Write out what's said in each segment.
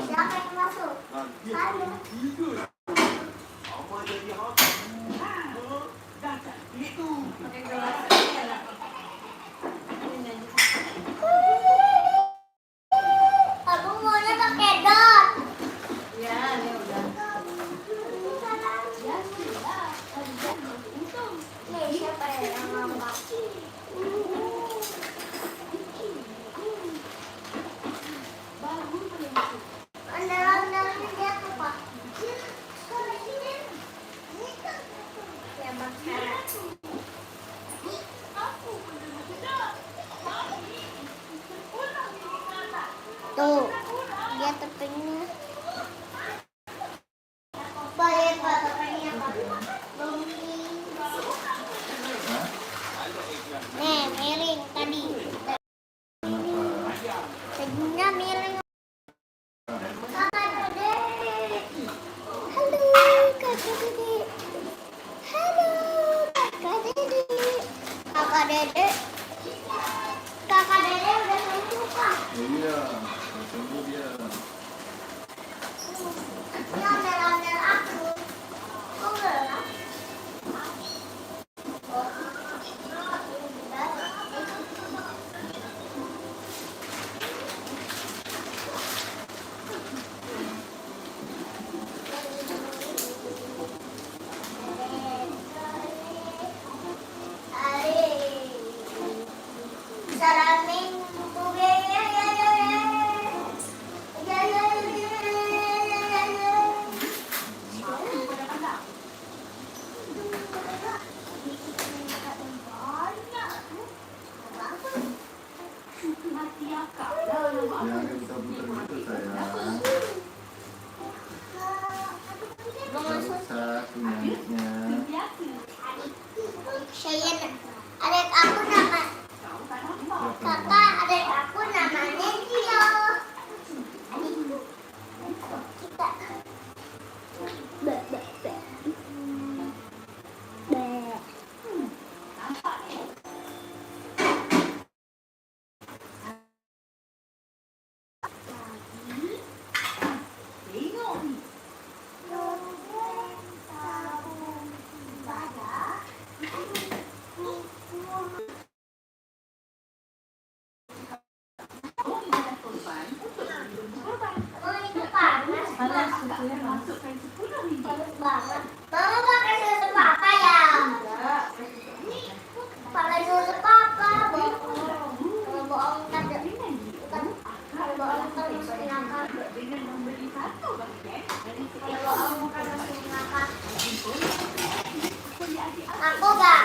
Siapa yang masuk? Aku maunya pakai dot. Ya, ini udah. Nih, siapa yang ngambak? Ondel-ondelnya dia tuh, Pak. Ya, Bang. Tuh, dia tepengnya. Boleh, Pak, tepengnya, Pak. Nih, miring tadi. Tadinya miring. Kakak Dede. Halo, Kakak Dede. Halo, Kakak Dede. Kakak Dede. Kakak Dede udah sembuh, Pak. Iya, sembuh dia. Ini ondel-ondel aku. Kok gelap? Salamin buge ya ya ya ya. Ya ya ya ya ya. Jangan putar-putar gitu sayang. Rusak punyanya. Cheyenne. Adik aku nama kakak, adik aku namanya Gio. Kita be be be be. Oh, itu panas. Panas banget. Mama pakai susu papa ya? Pakai susu papa, bohong. Kalau bohong kan kalau bohong kan masuk neraka. Kalau bohong kan masuk neraka. Aku gak.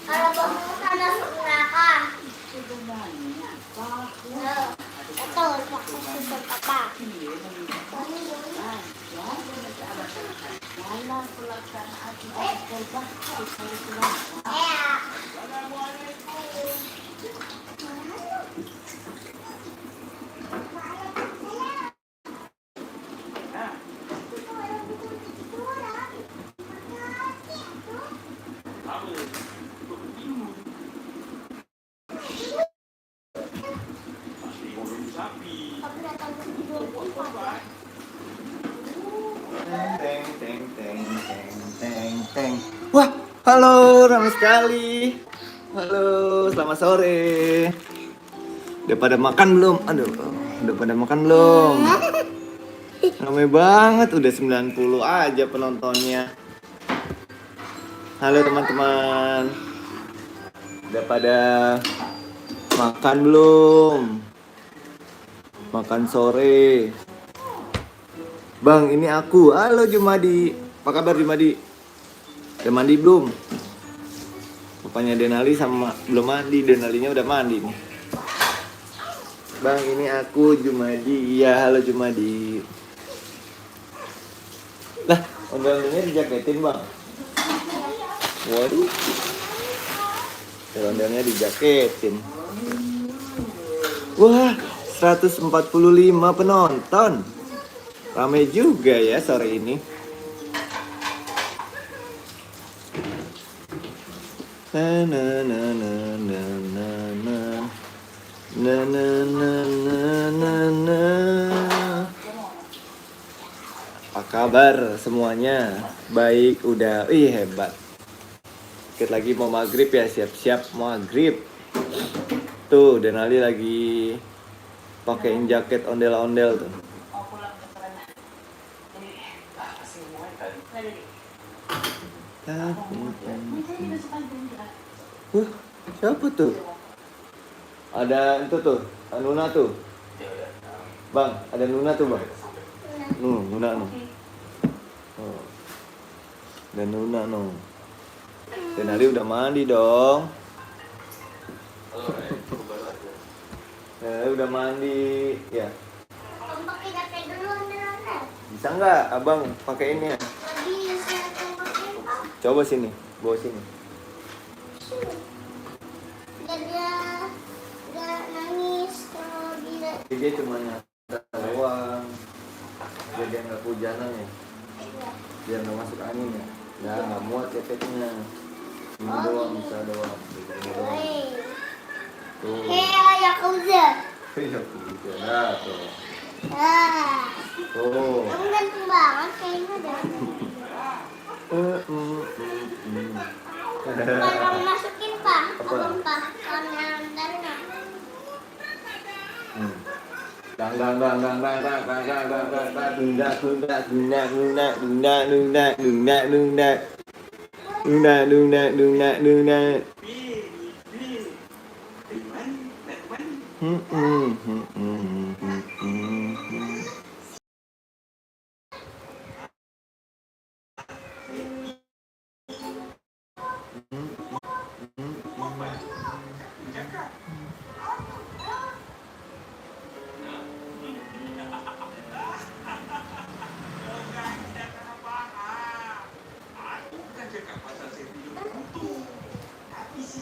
Kalau bohong kan masuk neraka. Betul, pakai susu papa. Teng teng teng teng teng teng. Wah, halo, ramai sekali. Halo, selamat sore. Udah pada makan belum? Aduh, udah pada makan belum? Ramai banget, udah 90 aja penontonnya. Halo teman-teman. Udah pada makan belum? Makan sore. Bang, ini aku. Halo Jumadi. Apa kabar Jumadi? Udah mandi belum? Papanya Denali sama belum mandi. Denalinya udah mandi nih. Bang, ini aku Jumadi. Iya, halo Jumadi. Lah, ondel-ondelnya dijaketin bang. Waduh. Ondel-ondelnya dijaketin. Wah, 145 penonton. Ramai juga ya sore ini. Na na na na na na na na na na na na. Apa kabar semuanya? Baik, udah. Hebat. Dikit lagi mau maghrib ya, siap-siap maghrib. Tuh, Denali lagi pakein jaket ondel-ondel tuh. Siapa tuh? Ada itu tuh, Nuna tuh. Bang, ada Nuna tuh, Bang. Nuna. Oh. Dan Nuna Denali udah mandi dong. Udah mandi, ya. Om pakai jaket dulu ondel-ondel. Bisa nggak, abang pakai ini ya? Bisa, Om pakai apa? Coba sini, bawa sini. Gak nangis kalau dia. Dia cuma nyata doang. Dia nggak kehujanan ya. Biar nggak masuk angin ya. Ya nggak muat jaketnya. Ini doang, bisa doang. Tuh. Kayak Yakuza. Iya, begitu. Nah, tuh. Tuh. Kamu ganteng banget kayaknya dah. Kalau masukin Pak, abang Pak, karena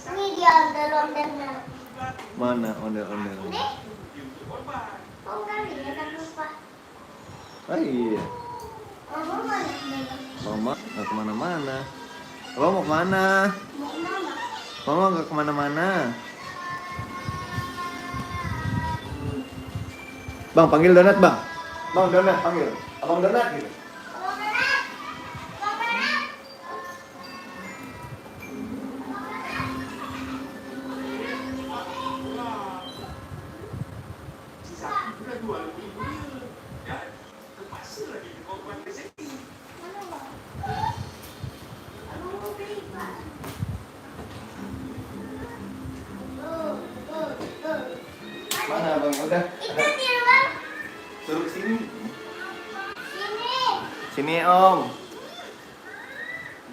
ini dia ondel-ondelnya. Mana ondel-ondel? Nih, kau kali ya kan lupa. Oh iya, Mama mana? Mama nggak kemana-mana. Abang mau kemana? Mau mama. Mama nggak kemana-mana. Bang, panggil Donat, Bang. Bang, Donat, panggil. Abang Donat gitu. Mana Bang? Udah. Itu dia Bang. Suruh ke sini. Sini. Sini, Om.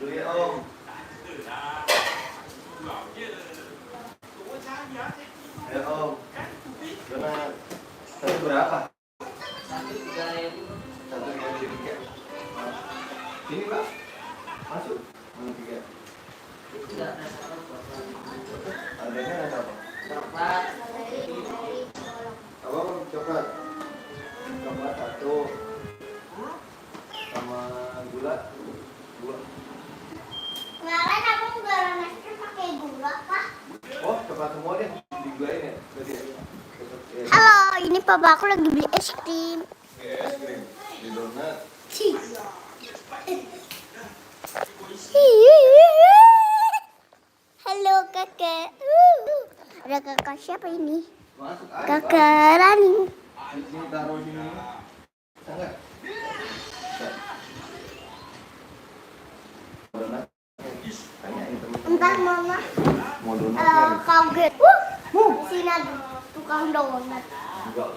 Dulu ya, Om. Ya, Om. Donat. Satu berapa? 1.300. Sini, Pak. Masuk. Mana 3? Adanya rasa apa? Abang coklat. Coklat 1. Sama gula. Kemarin aku garam es krim pakai gula, Pak. Oh, coklat semua deh. Digulain ya? Berarti ya? Halo, ini papa aku lagi beli es krim. Es krim. Di donat. Halo kakak. Ada kakak siapa ini? Masuk aja. Kakak Rani. Ini taruh sini. Sangat. Donat. Tanyain temen. Entar mama Mau donatnya? kaget. Di sini ada tukang donat. Enggak.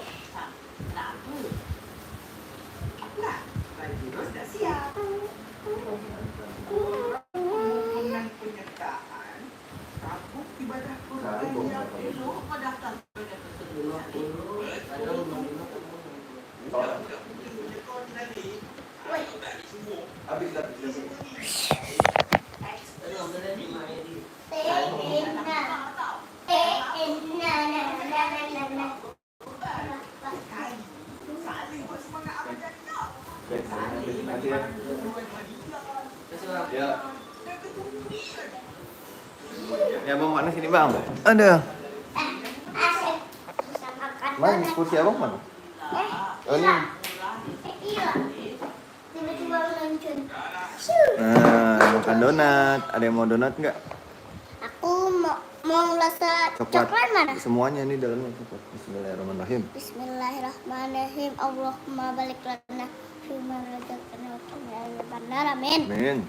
Nanti ya. Ya. Ya bang, mana sini bang? Ada. Asik. Bisa makan Bang, donat. kursi abang mana? Oh ini. Iya. Tiba-tiba muncul. Nah, makan donat. Ada yang mau donat nggak? Aku mau rasa coklat mana? Semuanya ini dalamnya coklat. Bismillahirrahmanirrahim. Bismillahirrahmanirrahim. Allahumma balik lana fima razaqtana wa qina adzabannar. Amin. Amin.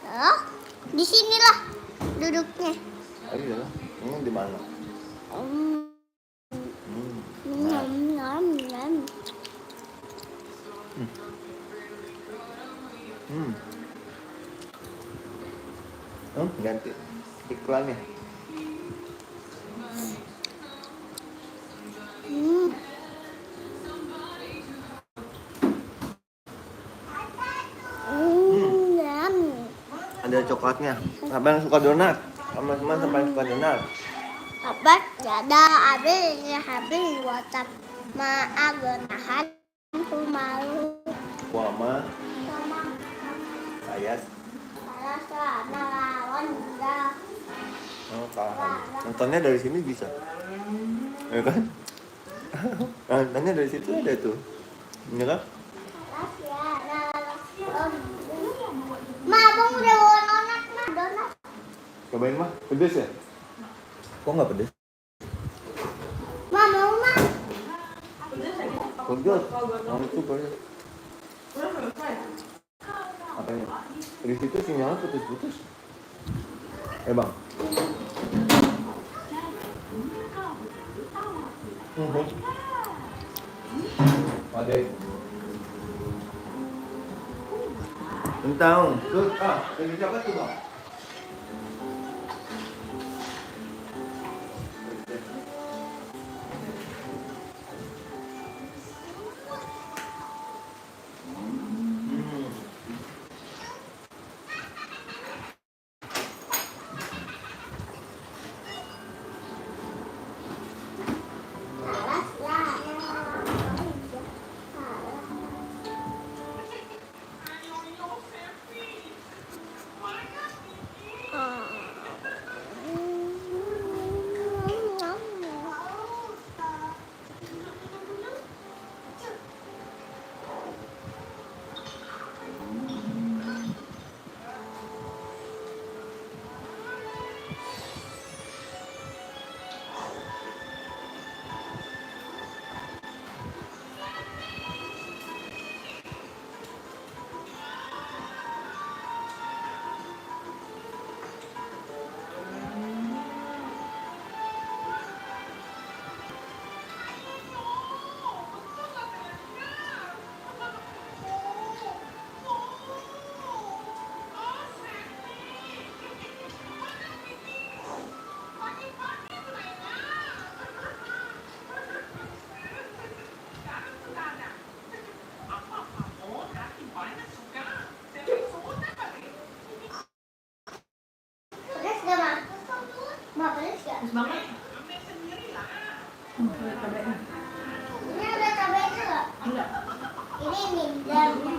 Oh, di sinilah duduknya. Ayo lah. Ini di mana? Hmm. Nah. Nyam. Ganti iklannya. Nyam. Ada coklatnya. Abang suka donat. Teman-teman sampai suka donat. Apa? Ada habis WhatsApp. Maagonahan kumalu. Wama, Sama ayas. rasa lawan enggak. Oh, kalah. Nontonnya dari sini bisa. Ya kan? Nontonnya dari situ ada tuh. Ya kan? Ma, abang udah bawa donat. Cobain mah, pedes ya? Kok nggak pedes? Ma, mau ma? Pedes. Oh, itu pedes. Apanya? Di situ sinyalnya putus-putus. Bang. Pade. Tentang, tuh, lagi siapa tuh bang? Pedas gak, Ma? Ma, pedas gak? Pedas banget. Ini ada cabainya gak? Enggak. Ini nih, dalamnya.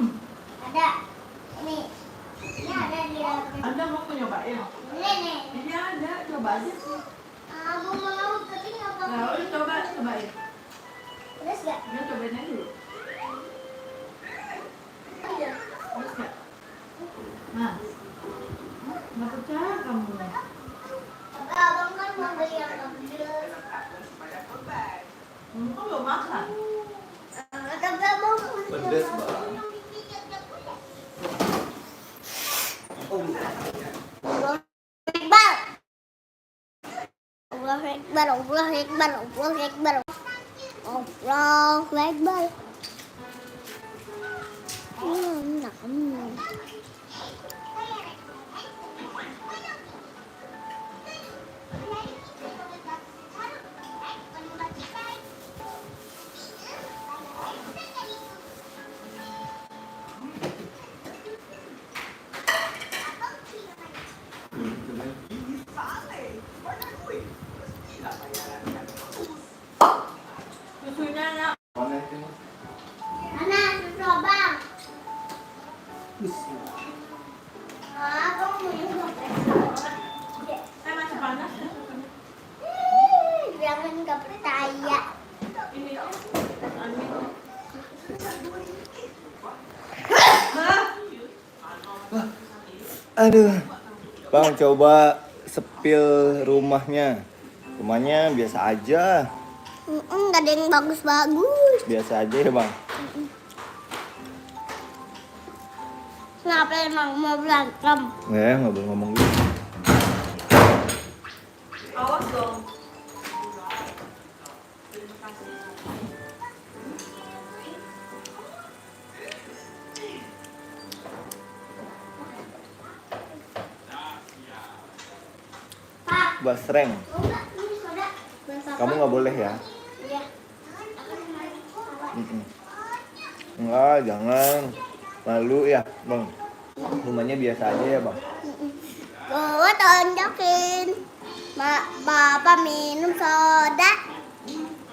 Ada. Ini ada di dalamnya. Anda mau nyobain? Ini nih. Ini ada, coba aja. Aku mau, tapi gak Nah, pakai. udah cobain. Pedas gak? Dia cobain aja dulu. Iya. Pedas nggak? Nah, nggak percaya kamu. Tapi abang kan mau beli yang pedas. Kok belum makan? Tapi abang mau beli yang Pedas, Bang. Allahu Akbar, Allahu Akbar, Allahu Akbar, Allahu Akbar. Susunya ya. Mana itu? Mana susu abang? Aduh. Bang, coba sepil rumahnya. Rumahnya biasa aja. Nggak ada yang bagus-bagus. Biasa aja ya, Bang. Kenapa emang mau berantem? Nggak boleh ngomong gitu. Awas dong. Pak, Basreng, mau nggak? Ini soda. Buat papa. kamu nggak boleh ya? Iya. Mm-mm. Enggak, jangan. Malu ya, Bang. Rumahnya biasa aja ya, Bang. Gue tonjokin. Bapak minum soda.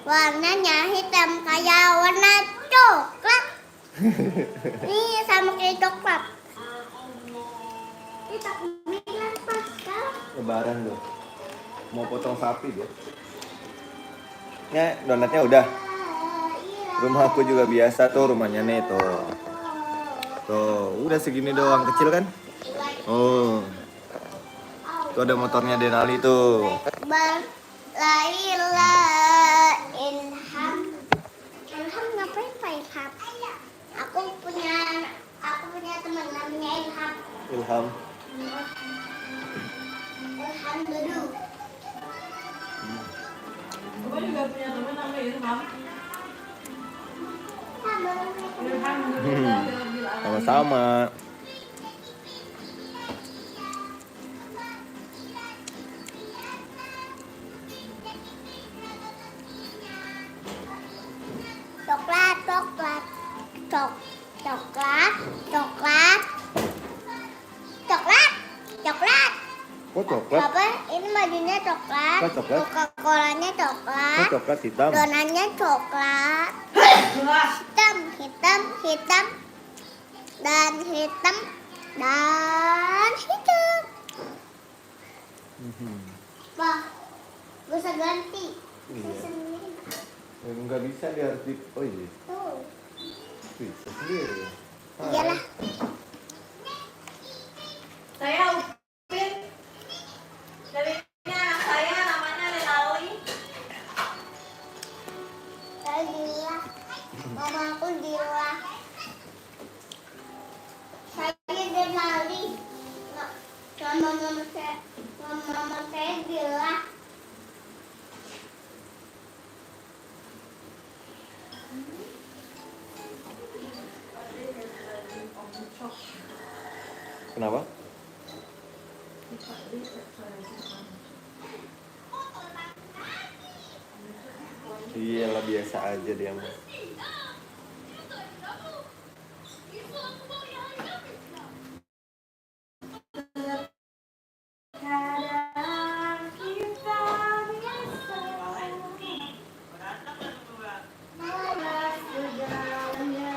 Warnanya hitam kayak warna coklat. Nih sama kayak coklat. Ini tak bilang pas kan? Lebaran loh. Mau potong sapi dia. Ya, donatnya udah. Rumah aku juga biasa tuh rumahnya nih tuh. Tuh, udah segini doang, kecil kan? Oh. Tuh ada motornya Denali tuh. Laila Ilham. Ilham ngapain Pak Ilham? Aku punya teman namanya Ilham. Ilham. Ilham duduk. Gue juga punya teman namanya Irham. Sama. Irham Alhamdulillah Rabbil alamin. Sama-sama. Coklat, coklat, coklat, coklat, coklat, coklat. Kok coklat? Apa? Ini majunya coklat. Kok coklat? Coca-Colanya Kok coklat. coklat hitam? Donatnya coklat. Jelas. Hitam, hitam, hitam, dan hitam, dan hitam. Wah, bisa ganti. Iya. Sendiri. Enggak bisa dia harus di. Oh iya. Tuh. Bisa sendiri. Iyalah. Saya Upin. Dari ini anak saya namanya Lenali. Saya Dila. Mama aku Dila. Saya Denali. Mama saya Dila. Kenapa? Iyalah biasa aja dia mah. Kadang kita bisa malas segalanya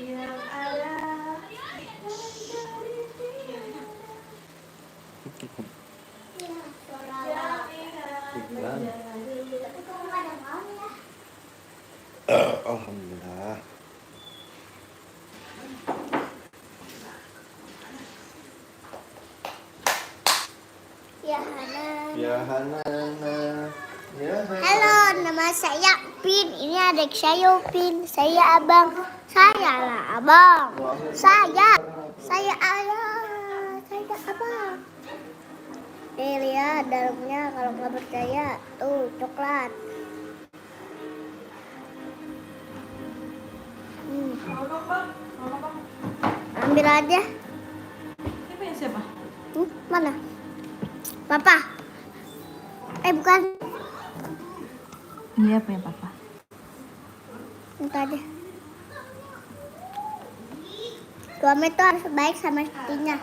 yang ada menjadi Iklan. Tapi kok nggak ada mau ya? Alhamdulillah. Ya Hana. Ya Hanana. Ya Hanana. Halo, nama saya Pin. Ini adik saya Pin. Saya abang. Saya lah abang. Saya ayah. Saya abang. Nih lihat dalamnya kalau nggak percaya. Tuh coklat. Ambil aja. Ini punya siapa? Mana? Papa. Bukan. Iya punya papa. Minta aja. Suami itu harus baik sama istrinya.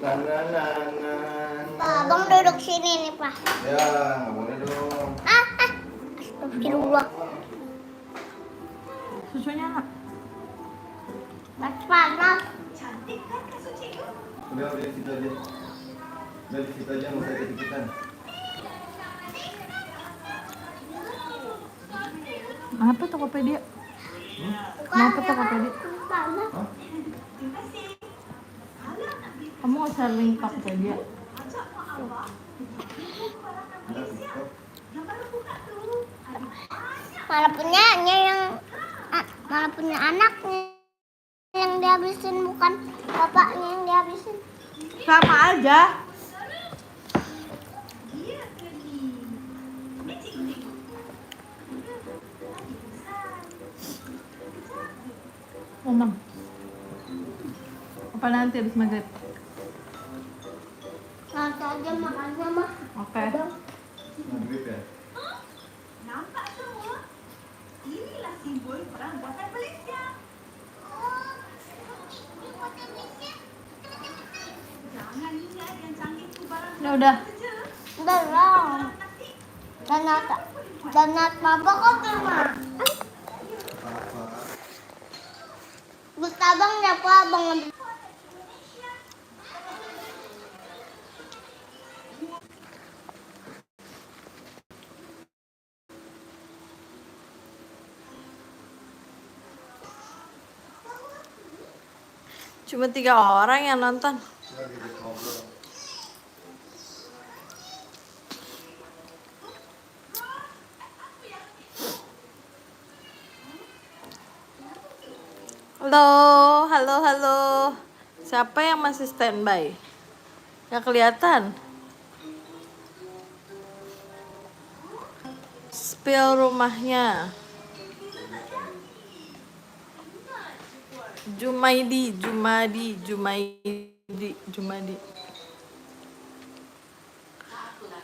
Nah, nah, nah, nah. Pak, abang duduk sini nih, Pak. Ya, nggak boleh dong. Astagfirullah. Susunya anak. Panas. Udah di situ aja. Udah di situ aja, nggak usah ikut-ikutan. Apa Tokopedia? Kenapa Tokopedia? Panas. Hah? Kamu nggak usah link Tokopedia. Udah, stop. Malah punya anaknya yang dihabisin, bukan bapaknya yang dihabisin. Sama aja. Ngomong. Apa nanti habis maghrib? Nanti aja makannya, mah. Oke. Maghrib ya? Nampak semua? Inilah simbol perang buatan Malaysia. Jangan ingat yang canggih itu barang Udah. saja. Belum. Donat mabok kok mah. Apa? Gus abang siapa abang ngambil? Cuma 3 orang yang nonton. Lagi di ngobrol. Halo, halo, halo. Siapa yang masih standby? Gak kelihatan. Spill rumahnya. Jumadi.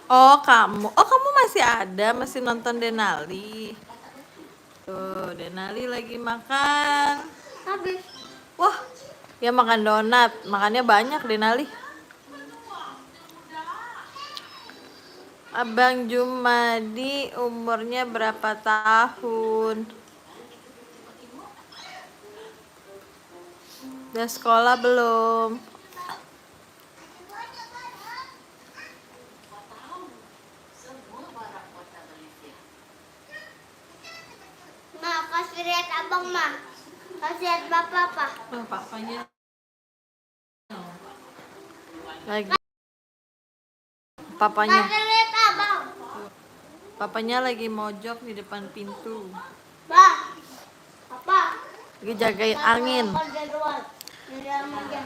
Oh, kamu masih ada, masih nonton Denali. Tuh, Denali lagi makan. Habis. Wah, ya makan donat. Makannya banyak Denali. Abang Jumadi umurnya berapa tahun? Udah sekolah belum? Nah, kasih lihat abang mah. Kasih lihat bapak apa? Oh, papanya lagi. Papanya, Kasih lihat abang. papanya lagi mojok di depan pintu. Bah. Apa? Lagi jagain angin. Di luar. Di dalam aja.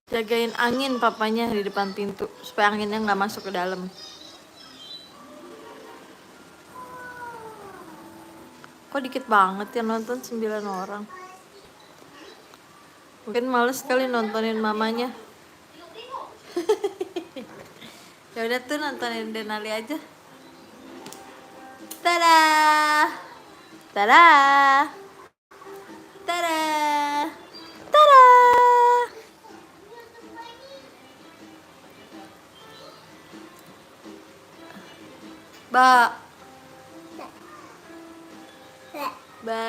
Jagain angin papanya di depan pintu supaya anginnya nggak masuk ke dalam. Kok dikit banget ya nonton 9 orang. Mungkin males sekali nontonin mamanya. Ya udah tuh nontonin Denali aja. Tada. Tada. Tada. Tada. Ba. Ba.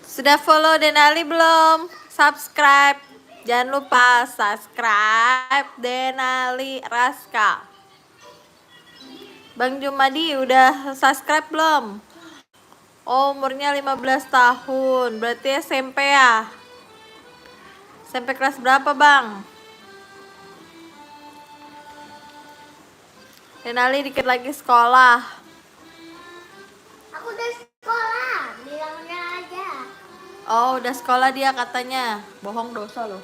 Sudah follow Denali belum? Subscribe. Jangan lupa subscribe Denali Raska. Bang Jumadi udah subscribe belum? Oh, umurnya 15 tahun. Berarti SMP ya? SMP kelas berapa, Bang? Denali dikit lagi sekolah. Aku udah sekolah. Bilangnya aja. Oh, udah sekolah dia katanya. Bohong dosa loh.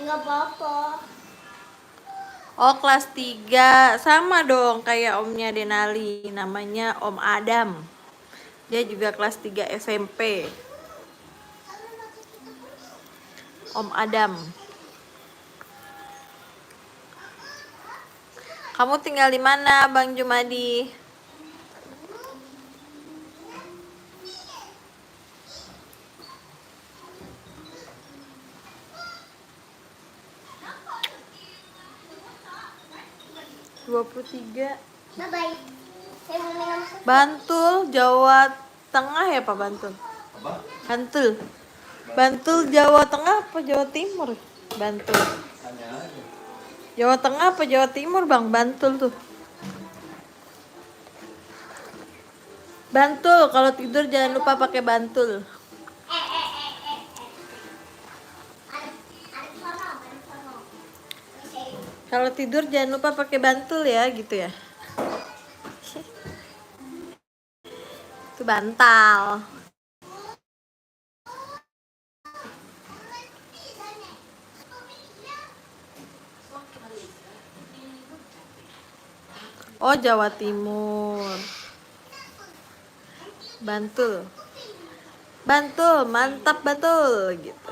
Enggak apa-apa. Oh, kelas 3. Sama dong kayak omnya Denali. Namanya Om Adam. Dia juga kelas 3 SMP. Om Adam. Kamu tinggal di mana, Bang Jumadi? 23. Bye bye. Saya mau minum susu. Bantul, Jawa Tengah ya Pak Bantul? Apa? Bantul. Bantul Jawa Tengah apa Jawa Timur? Bantul. Tanya aja. Jawa Tengah apa Jawa Timur Bang? Bantul tuh. Bantul, kalau tidur jangan lupa pakai bantul. Ada sono. Kalau tidur jangan lupa pakai bantul ya, gitu ya. Itu bantal. Oh, Jawa Timur. Bantul. Bantul, mantap betul gitu.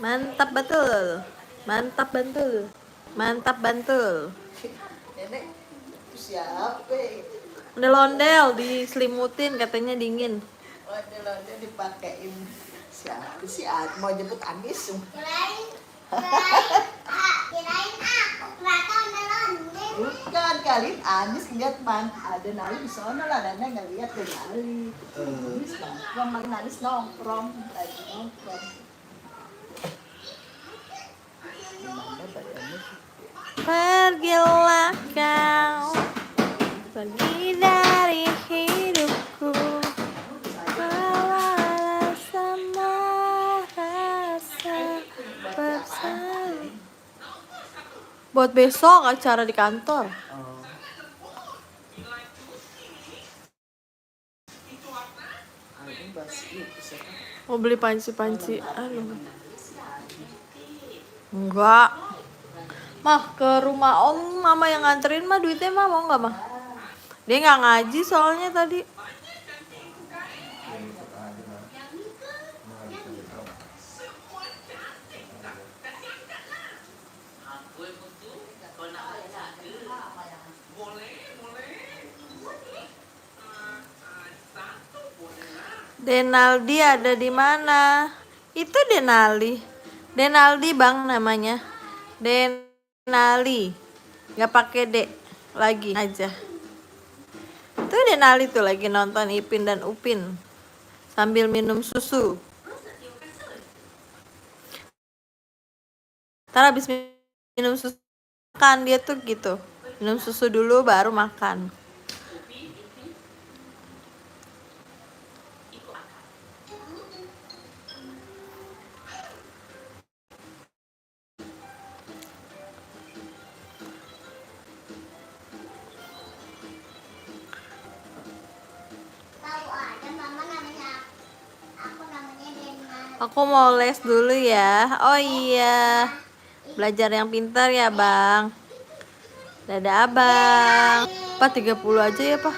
Mantap betul. Mantap Bantul. Mantap Bantul. Nenek siapa? Ondel-ondel diselimutin katanya dingin. Ondel-ondel dipakein siapa sih? Mau jemput Anis? Kirain aku ternyata ondel-ondel. Bukan kali Anis lihat ada Nali di sana lah, Nenek nggak lihat tuh Nali. Anis nongkrong, main Anis nongkrong, lagi nongkrong. Gimana tadi Anis? Pergilah kau, pergi dari hidupku. Bawalah semua rasa bersama. Buat besok acara di kantor. Mau beli panci-panci. Aduh. Enggak. Mah, ke rumah Om mama yang nganterin mah duitnya mah mau nggak mah? Dia nggak ngaji soalnya tadi. Denaldi ada di mana? Itu Denaldi. Denaldi Bang namanya. Denali. Nggak pakai D lagi aja. Itu Denali tuh lagi nonton Ipin dan Upin sambil minum susu. Ntar habis minum susu makan dia tuh gitu. Minum susu dulu baru makan. Tahu aja mama namanya aku namanya Dena. Aku mau les dulu ya. Oh iya. Belajar yang pintar ya, Bang. Dadah, Abang. Pak 30 aja ya, Pak.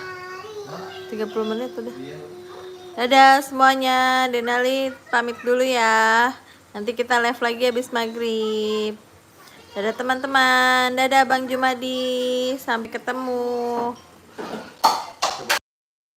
30 menit udah. Dadah semuanya. Denali pamit dulu ya. Nanti kita live lagi habis maghrib. Dadah teman-teman. Dadah Bang Jumadi. Sampai ketemu.